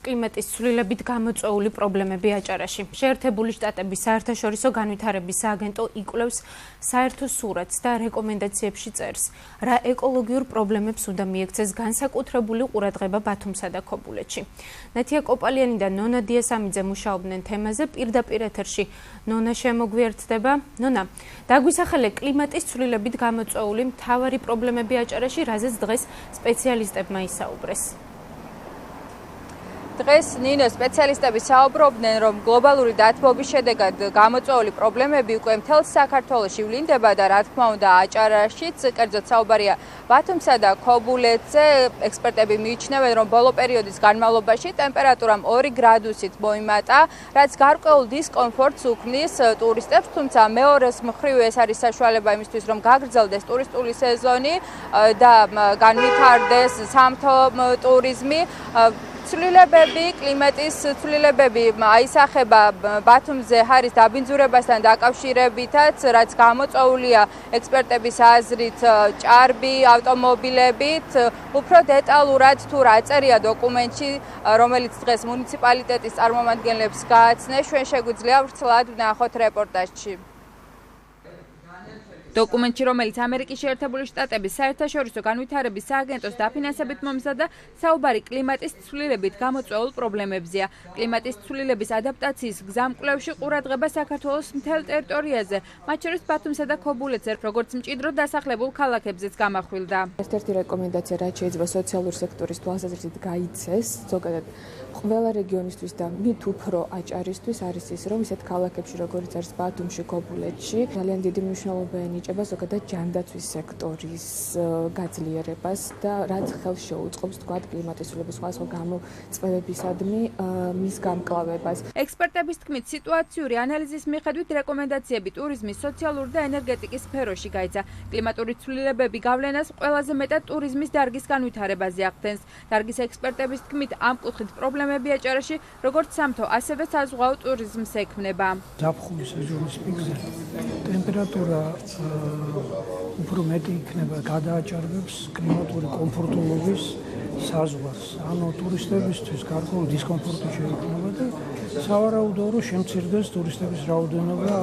კლიმატის ცვლილებით გამოწვეული პრობლემები აჭარაში. შეერთებული შტატების საერთაშორისო განვითარების სააგენტო იკვლევს საერთო სურათს და რეკომენდაციებში წერს, რა ეკოლოგიურ პრობლემებს უნდა მიექცეს განსაკუთრებული ყურადღება ბათუმსა და ქობულეთში. ნათია კოპალიანი და ნონა დიასამიძე მუშაობდნენ თემაზე, პირდაპირ ეთერში ნონა შემოგვიერთდება. ნონა, დაგვისახელე კლიმატის ცვლილებით გამოწვეული მთავარი პრობლემები აჭარაში, რაზეც დღეს სპეციალისტებმა ისაუბრეს. დღეს ნინო სპეციალისტები საუბრობდნენ, რომ გლობალური დათბობის შედეგად გამოწვეული პრობლემები უკვე მთელ საქართველოში ვლინდება და რა თქმა უნდა აჭარაშიც, კერძოდ საუბარია ბათუმსა და ქობულეთზე. ექსპერტები მიიჩნევენ, რომ ბოლო პერიოდის განმავლობაში ტემპერატურამ 2 გრადუსით მოიმატა, რაც გარკვეულ დისკომფორტს უქმნის ტურისტებს, თუმცა მეორეს მხრივ ეს არის საშუალება იმისთვის, რომ გაგრძელდეს ტურისტული სეზონი და განვითარდეს სამთო ტურიზმი. კლიმატის ცვლილებები აისახება ბათუმზე ჰარის დაბინძურებასთან დაკავშირებითაც, რაც გამოწვეულია ექსპერტების აზრით ჭარბი ავტომობილებით. უფრო დეტალურად თუ რა წერია დოკუმენტში, რომელიც დღეს მუნიციპალიტეტის წარმომადგენლებს გააცნეს, ჩვენ შეგვიძლია ვრცლად ვნახოთ რეპორტაჟში. დოკუმენტში, რომელიც ამერიკის შეერთებული შტატების საერთაშორისო განვითარების სააგენტოს დაფინანსებით მომზადდა, საუბარი კლიმატის ცვლილებით გამოწვეულ პრობლემებზეა. კლიმატის ცვლილების ადაპტაციის გზამკვლევში ყურადღება საქართველოს მთელ ტერიტორიაზე, მათ შორის ბათუმსა და ქობულეთზე, როგორც მჭიდროდ დასახლებულ ქალაქებზეც გამახვილდა. ერთ-ერთი რეკომენდაცია, რაც შეიძლება სოციალური სექტორის თვალსაზრისით გაიცეს, ზოგადად ყველა რეგიონისთვის და მით უფრო აჭარისთვის არის ის, რომ ისეთ ქალაქებში, როგორც არის ბათუმში, ქობულეთში, ძალიან დიდი მნიშვნელობა ენიჭება ზოგადად ჯანდაცვის სექტორის გაძლიერებას და რაც ხელს შეუწყობს თქვათ კლიმატის ცვლილების სხვადასხვა გამოწვევებისადმი მის გამკლავებას. ექსპერტების თქმით, სიტუაციური ანალიზის მიხედვით რეკომენდაციები ტურიზმის, სოციალური და ენერგეტიკის სფეროში გაიცა. კლიმატური ცვლილებები გავლენას ყველაზე მეტად ტურიზმის დარგის განვითარებაზე ახდენს. დარგის ექსპერტების თქმით, ამ კუთხით პრობლემები აჭარაში როგორც სამთო, ასევე საზღვაო ტურიზმს ექმნება. ზაფხულის სეზონის პიკზე ტემპერატურა უფრო მეტი იქნება, გადააჭარბებს კლიმატური კომფორტულობის საზღვარს. ანუ ტურისტებისთვის გარკვეული დისკომფორტი შეიქმნება და სავარაუდოა, რომ შემცირდეს ტურისტების რაოდენობა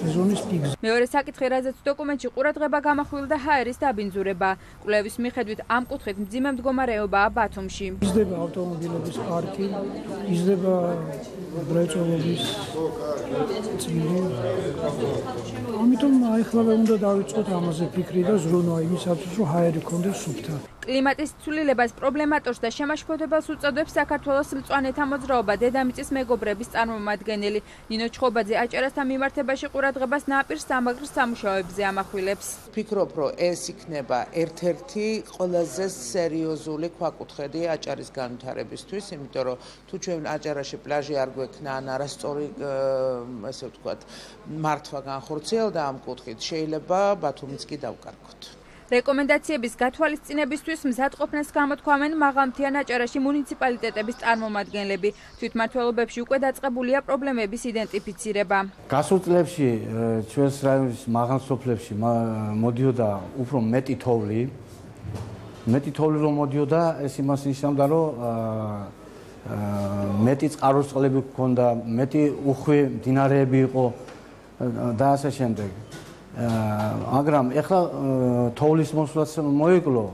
სეზონის პიკზე. მეორე საკითხი, რაზეც დოკუმენტში ყურადღება გამახვილდა, ჰაერის დაბინძურება. კვლევის მიხედვით, ამ კუთხით მძიმე მდგომარეობაა ბათუმში. იზრდება ავტომობილების პარკი, იზრდება მრეწველობის წილი. ამიტომ აიხლავე უნდა დავიწყოთ ამაზე ფიქრი და ზრუნვა იმისათვის, რომ ჰაერი ქონდეს სუფთა. კლიმატის ცვლილებას პრობლემატორს და შემაშფოთებელს უწოდებს საქართველოს მწვანეთა მოძრაობა დედამიწის მეგობრების წარმომადგენელი ნინო ჩხობაძე აჭარასთან მიმართებაში ყურადღებას ნაპირ სამაგრის სამუშაოებზე ამახვილებს. ვფიქრობ, რომ ეს იქნება ერთ-ერთი ყველაზე სერიოზული ქვაკუთხედი აჭარის განვითარებისთვის, იმიტომ რომ თუ ჩვენ აჭარაში პლაჟი არ გვექნა, ან არასწორი ესე ვთქვათ, მართვა განხორციელდა ამ კუთხით, შეიძლება ბათუმიც კი დავკარგოთ. რეკომენდაციების გათვალისწინებისთვის მზადყოფნას გამოთქვამენ მაღალმთიან აჭარაში მუნიციპალიტეტების წარმომადგენლები. თვითმმართველობებში უკვე დაწყებულია პრობლემების იდენტიფიცირება. გასულ წლებში ჩვენს რაიონის მაღალ სოფლებში მოდიოდა უფრო მეტი თოვლი. მეტი თოვლი რომ მოდიოდა, ეს იმას ნიშნავდა, რომ მეტი წყაროსწყლები გქონდა, მეტი უხვი მდინარეები იყო და ასე შემდეგ. მაგრამ ეხლა თოვლის მოსვლაც მოიკლო,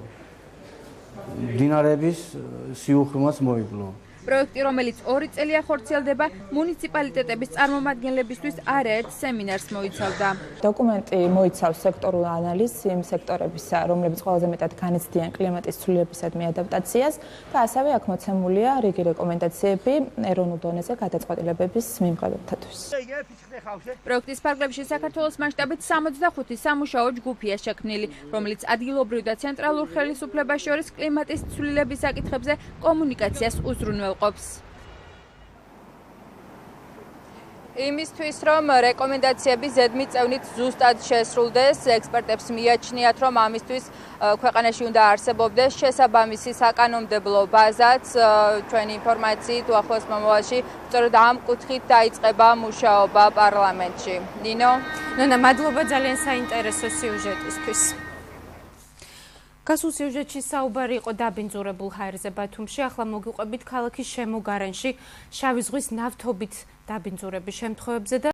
მდინარეების სიუხვიმაც მოიკლო. პროექტი, რომელიც 2 წელია ხორციელდება, მუნიციპალიტეტების წარმომადგენლებისთვის არაერთ სემინარს მოიცავდა. დოკუმენტი მოიცავს სექტორულ ანალიზს იმ სექტორებისა, რომლებიც ყველაზე მეტად განიცდიან კლიმატის ცვლილებისადმი ადაპტაციას და ასევე აქ მოცემულია რიგი რეკომენდაციები ეროვნულ დონეზე გადაწყვეტილებების მიმღებებთათვის. პროექტის ფარგლებში საქართველოს მასშტაბით 65 სამუშაო ჯგუფია შექმნილი, რომელიც ადგილობრივ და ცენტრალურ ხელისუფლებას შორის კლიმატის ცვლილების საკითხებზე კომუნიკაციას უზრუნველყოფს. იმისთვის, რომ რეკომენდაციები ზედმიწევნით ზუსტად შესრულდეს, ექსპერტებს მიაჩნიათ, რომ ამისთვის ქვეყანაში უნდა არსებობდეს შესაბამისი საკანონმდებლო ბაზაც. ჩვენი ინფორმაციით უახლოეს მომავალში სწორედ ამ კუთხით დაიწყება მუშაობა პარლამენტში. ნინო, ნონა, მადლობა ძალიან საინტერესო სიუჟეტისთვის. გასულ სიუჟეტში საუბარი იყო დაბინძურებულ ჰაერზე ბათუმში, ახლა მოგიყვებით ქალაქის შემოგარენში შავი ზღვის ნავთობით დაბინძურების შემთხვევებზე და